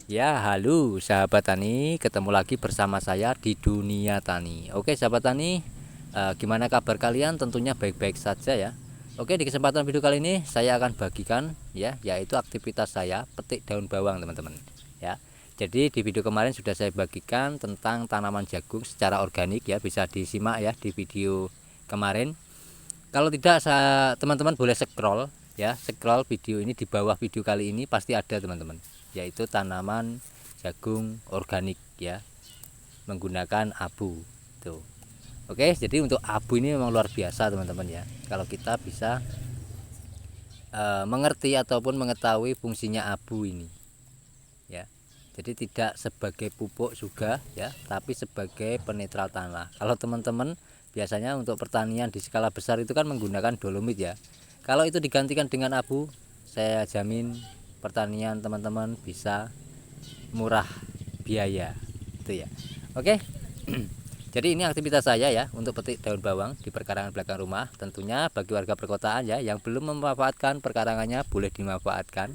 Ya, halo sahabat tani, ketemu lagi bersama saya di Dunia Tani. Oke, sahabat tani, gimana kabar kalian? Tentunya baik-baik saja ya. Oke, di kesempatan video kali ini saya akan bagikan ya, yaitu aktivitas saya petik daun bawang, teman-teman. Ya. Jadi di video kemarin sudah saya bagikan tentang tanaman jagung secara organik ya, bisa disimak ya di video kemarin. Kalau tidak, teman-teman boleh scroll ya, scroll video ini, di bawah video kali ini pasti ada teman-teman, yaitu tanaman jagung organik ya, menggunakan abu tuh. Oke, jadi untuk abu ini memang luar biasa teman-teman ya, kalau kita bisa mengerti ataupun mengetahui fungsinya abu ini ya. Jadi tidak sebagai pupuk juga ya, tapi sebagai penetral tanah. Kalau teman-teman biasanya untuk pertanian di skala besar itu kan menggunakan dolomit ya. Kalau itu digantikan dengan abu, saya jamin pertanian teman-teman bisa murah biaya itu ya. Oke. Jadi ini aktivitas saya ya untuk petik daun bawang di perkarangan belakang rumah. Tentunya bagi warga perkotaan ya yang belum memanfaatkan perkarangannya, boleh dimanfaatkan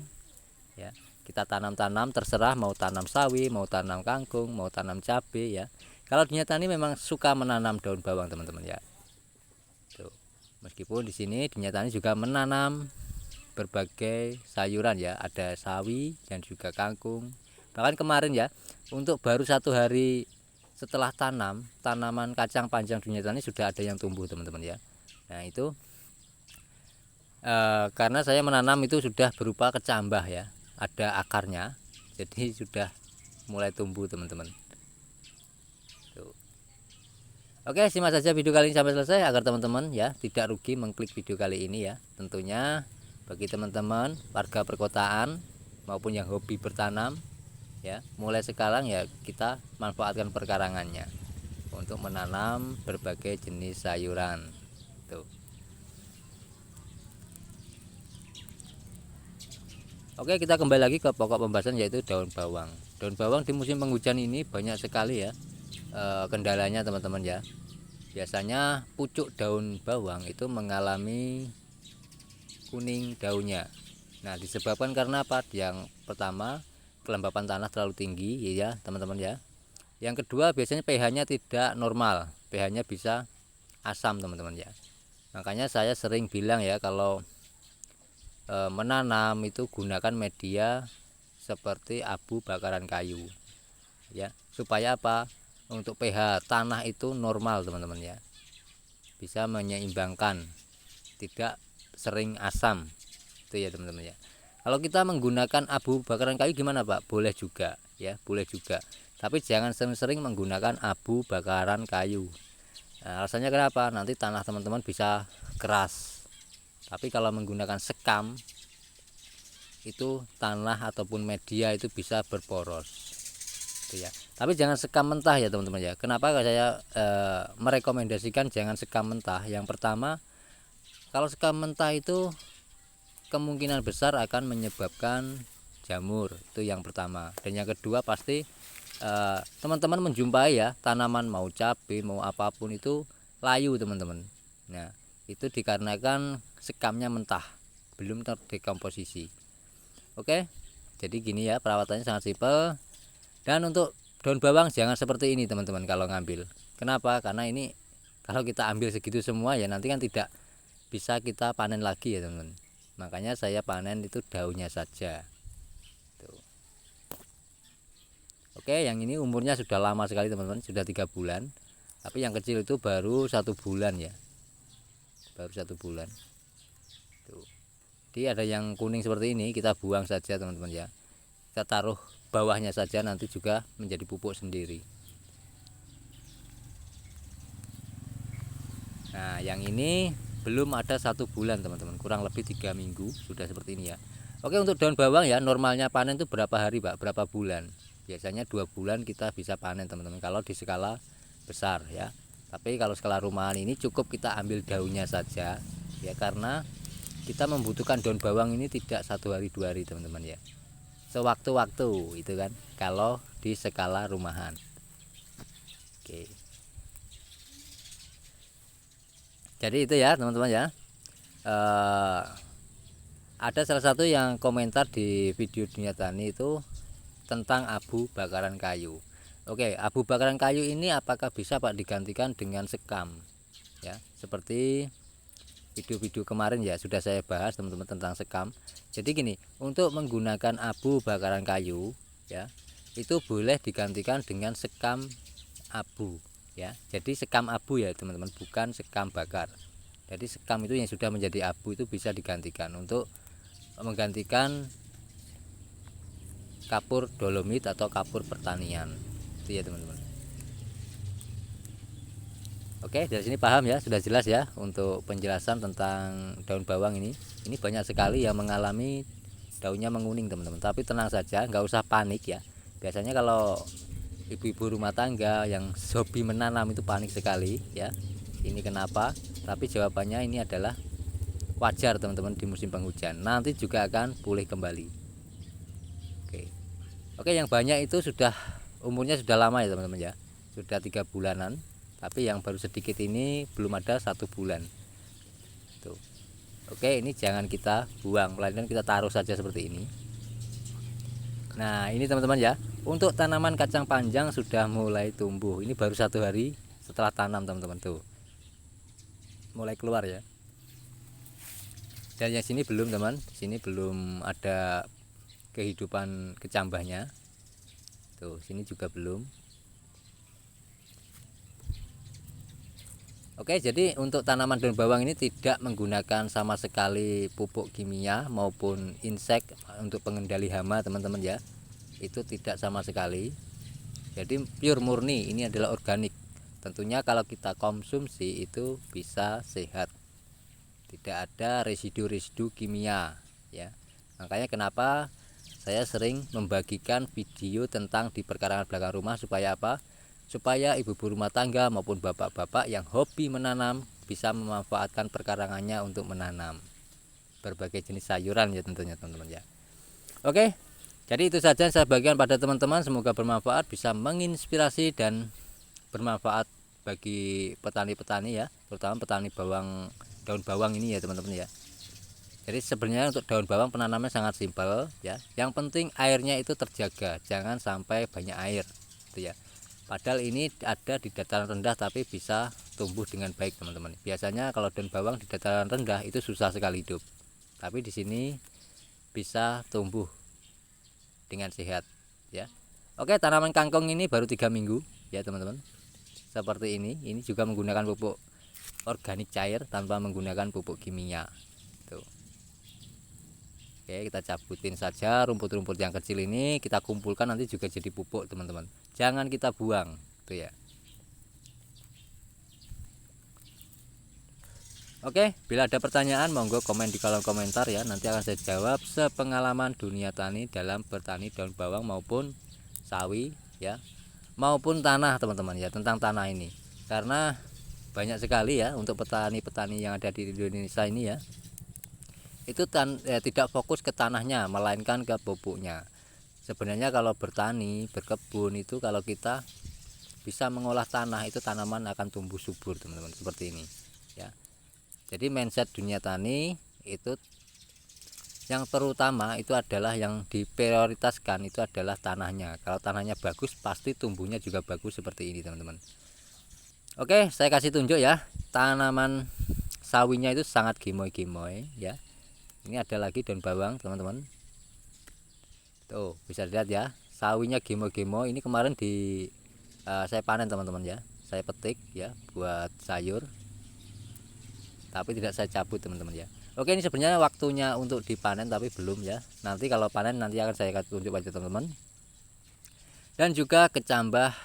ya. Kita tanam-tanam, terserah mau tanam sawi, mau tanam kangkung, mau tanam cabai ya. Kalau Dunia Tani memang suka menanam daun bawang teman-teman ya. Tuh. Meskipun di sini Dunia Tani juga menanam berbagai sayuran ya, ada sawi dan juga kangkung. Bahkan kemarin ya, untuk baru 1 hari setelah tanam, tanaman kacang panjang Dunia Tani sudah ada yang tumbuh teman-teman ya. Nah itu karena saya menanam itu sudah berupa kecambah ya, ada akarnya, jadi sudah mulai tumbuh teman-teman. Oke, simak saja video kali ini sampai selesai agar teman-teman ya tidak rugi mengklik video kali ini ya. Tentunya bagi teman-teman warga perkotaan maupun yang hobi bertanam ya, mulai sekarang ya kita manfaatkan perkarangannya untuk menanam berbagai jenis sayuran. Tuh. Oke, kita kembali lagi ke pokok pembahasan, yaitu daun bawang. Daun bawang di musim penghujan ini banyak sekali ya kendalanya teman-teman ya. Biasanya pucuk daun bawang itu mengalami kuning daunnya. Nah, disebabkan karena apa? Yang pertama, kelembapan tanah terlalu tinggi ya teman-teman ya. Yang kedua, biasanya pH-nya tidak normal, pH-nya bisa asam teman-teman ya. Makanya saya sering bilang ya, kalau menanam itu gunakan media seperti abu bakaran kayu ya, supaya apa? Untuk pH tanah itu normal teman-teman ya, bisa menyeimbangkan, tidak sering asam itu ya teman-teman ya. Kalau kita menggunakan abu bakaran kayu gimana Pak? Boleh juga ya, boleh juga, tapi jangan sering-sering menggunakan abu bakaran kayu. Nah, alasannya kenapa? Nanti tanah teman-teman bisa keras, tapi kalau menggunakan sekam itu tanah ataupun media itu bisa berporos gitu ya. Tapi jangan sekam mentah ya teman-teman ya. Kenapa saya merekomendasikan jangan sekam mentah? Yang pertama, kalau sekam mentah itu kemungkinan besar akan menyebabkan jamur, itu yang pertama. Dan yang kedua, pasti teman-teman menjumpai ya tanaman mau cabai mau apapun itu layu teman-teman. Nah, itu dikarenakan sekamnya mentah, belum terdekomposisi. Oke, jadi gini ya, perawatannya sangat simpel. Dan untuk daun bawang jangan seperti ini teman-teman kalau ngambil. Kenapa? Karena ini kalau kita ambil segitu semua ya nanti kan tidak bisa kita panen lagi ya teman-teman. Makanya saya panen itu daunnya saja. Tuh. Oke, yang ini umurnya sudah lama sekali teman-teman, sudah 3 bulan. Tapi yang kecil itu baru 1 bulan ya, baru 1 bulan. Tuh. Jadi ada yang kuning seperti ini kita buang saja teman-teman ya. Kita taruh bawahnya saja, nanti juga menjadi pupuk sendiri. Nah, yang ini belum ada 1 bulan teman-teman, kurang lebih 3 minggu sudah seperti ini ya. Oke, untuk daun bawang ya, normalnya panen itu berapa hari Pak? Berapa bulan? Biasanya 2 bulan kita bisa panen teman-teman kalau di skala besar ya. Tapi kalau skala rumahan ini cukup kita ambil daunnya saja ya, karena kita membutuhkan daun bawang ini tidak 1 hari 2 hari teman-teman ya, sewaktu-waktu itu kan kalau di skala rumahan. Oke, jadi itu ya teman-teman ya. Ada salah satu yang komentar di video Dunia Tani itu tentang abu bakaran kayu. Oke, abu bakaran kayu ini apakah bisa Pak digantikan dengan sekam? Ya, seperti video-video kemarin ya sudah saya bahas teman-teman tentang sekam. Jadi gini, untuk menggunakan abu bakaran kayu ya, itu boleh digantikan dengan sekam abu ya. Jadi sekam abu ya teman-teman, bukan sekam bakar. Jadi sekam itu yang sudah menjadi abu itu bisa digantikan untuk menggantikan kapur dolomit atau kapur pertanian. Itu ya teman-teman. Oke, dari sini paham ya, sudah jelas ya untuk penjelasan tentang daun bawang ini. Ini banyak sekali yang mengalami daunnya menguning teman-teman. Tapi tenang saja, nggak usah panik ya. Biasanya kalau ibu-ibu rumah tangga yang hobi menanam itu panik sekali ya. Ini kenapa? Tapi jawabannya ini adalah wajar teman-teman di musim penghujan. Nanti juga akan pulih kembali. Oke, yang banyak itu sudah umurnya sudah lama ya teman-teman ya. Sudah 3 bulanan. Tapi yang baru sedikit ini belum ada 1 bulan. Tuh. Oke, ini jangan kita buang, melainkan kita taruh saja seperti ini. Nah, ini teman-teman ya. Untuk tanaman kacang panjang sudah mulai tumbuh. Ini baru 1 hari setelah tanam teman-teman tuh. Mulai keluar ya. Dan yang sini belum teman. Sini belum ada kehidupan kecambahnya. Tuh, sini juga belum. Oke, jadi untuk tanaman daun bawang ini tidak menggunakan sama sekali pupuk kimia maupun insek untuk pengendali hama teman-teman ya. Itu tidak sama sekali. Jadi pure murni, ini adalah organik. Tentunya kalau kita konsumsi itu bisa sehat. Tidak ada residu-residu kimia ya. Makanya kenapa saya sering membagikan video tentang di perkarangan belakang rumah supaya apa? Supaya ibu-ibu rumah tangga maupun bapak-bapak yang hobi menanam bisa memanfaatkan perkarangannya untuk menanam berbagai jenis sayuran ya tentunya teman-teman ya. Oke, jadi itu saja yang saya bagikan pada teman-teman, semoga bermanfaat, bisa menginspirasi dan bermanfaat bagi petani-petani ya, terutama petani bawang, daun bawang ini ya teman-teman ya. Jadi sebenarnya untuk daun bawang penanamnya sangat simpel ya. Yang penting airnya itu terjaga, jangan sampai banyak air gitu ya. Padahal ini ada di dataran rendah tapi bisa tumbuh dengan baik teman-teman. Biasanya kalau daun bawang di dataran rendah itu susah sekali hidup. Tapi di sini bisa tumbuh dengan sehat ya. Oke, tanaman kangkung ini baru 3 minggu ya teman-teman. Seperti ini juga menggunakan pupuk organik cair tanpa menggunakan pupuk kimia. Tuh. Oke, kita cabutin saja rumput-rumput yang kecil ini, kita kumpulkan nanti juga jadi pupuk teman-teman. Jangan kita buang, tuh ya. Oke, bila ada pertanyaan monggo komen di kolom komentar ya. Nanti akan saya jawab sepengalaman dunia tani dalam bertani daun bawang maupun sawi ya, maupun tanah teman-teman ya, tentang tanah ini. Karena banyak sekali ya untuk petani-petani yang ada di Indonesia ini ya. Itu tidak fokus ke tanahnya melainkan ke pupuknya. Sebenarnya kalau bertani berkebun itu kalau kita bisa mengolah tanah itu tanaman akan tumbuh subur teman-teman, seperti ini ya. Jadi mindset dunia tani itu yang terutama itu adalah yang diprioritaskan itu adalah tanahnya. Kalau tanahnya bagus pasti tumbuhnya juga bagus seperti ini teman-teman. Oke, saya kasih tunjuk ya, tanaman sawinya itu sangat gemoy-gemoy ya. Ini ada lagi daun bawang teman-teman. Tuh bisa lihat ya, sawinya gemo-gemo. Ini kemarin saya panen teman-teman ya. Saya petik ya buat sayur. Tapi tidak saya cabut teman-teman ya. Oke, ini sebenarnya waktunya untuk dipanen tapi belum ya. Nanti kalau panen nanti akan saya tunjuk aja teman-teman. Dan juga kecambah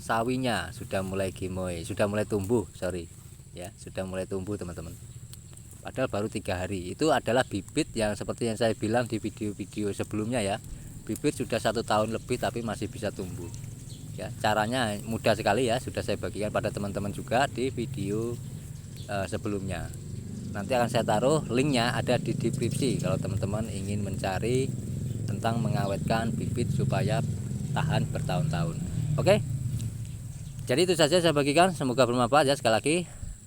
sawinya sudah mulai gemoy, sudah mulai tumbuh, ya, sudah mulai tumbuh teman-teman. Padahal baru 3 hari. Itu adalah bibit yang seperti yang saya bilang di video-video sebelumnya ya. Bibit sudah 1 tahun lebih tapi masih bisa tumbuh. Ya, caranya mudah sekali ya. Sudah saya bagikan pada teman-teman juga di video sebelumnya. Nanti akan saya taruh linknya ada di deskripsi kalau teman-teman ingin mencari tentang mengawetkan bibit supaya tahan bertahun-tahun. Oke. Jadi itu saja saya bagikan. Semoga bermanfaat ya. Sekali lagi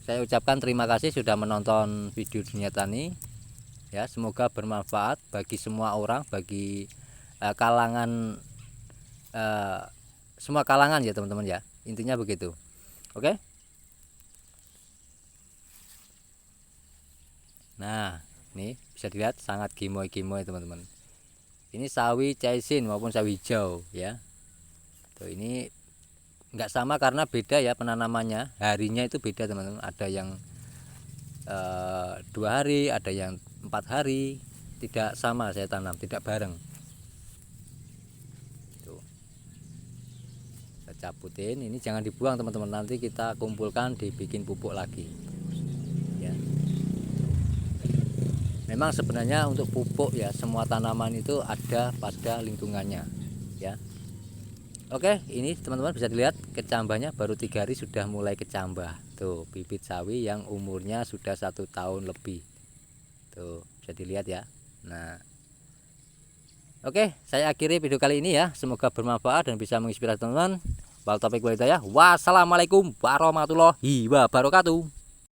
saya ucapkan terima kasih sudah menonton video dunia tani. ya. Semoga bermanfaat bagi semua orang, bagi kalangan semua kalangan ya teman-teman ya, intinya begitu. Oke. Nah ini bisa dilihat sangat gimoy-gimoy teman-teman. Ini sawi caisin maupun sawi hijau ya. Tuh, ini nggak sama karena beda ya penanamannya, harinya itu beda teman-teman. Ada yang 2 hari, ada yang 4 hari, tidak sama saya tanam, tidak bareng. Tuh. Kita cabutin, ini jangan dibuang teman-teman, nanti kita kumpulkan dibikin pupuk lagi ya. Memang sebenarnya untuk pupuk ya, semua tanaman itu ada pada lingkungannya ya. Oke, ini teman-teman bisa dilihat kecambahnya baru 3 hari sudah mulai kecambah. Tuh bibit sawi yang umurnya sudah 1 tahun lebih. Tuh bisa dilihat ya. Nah, oke, saya akhiri video kali ini ya. Semoga bermanfaat dan bisa menginspirasi teman-teman. Wassalamualaikum warahmatullahi wabarakatuh.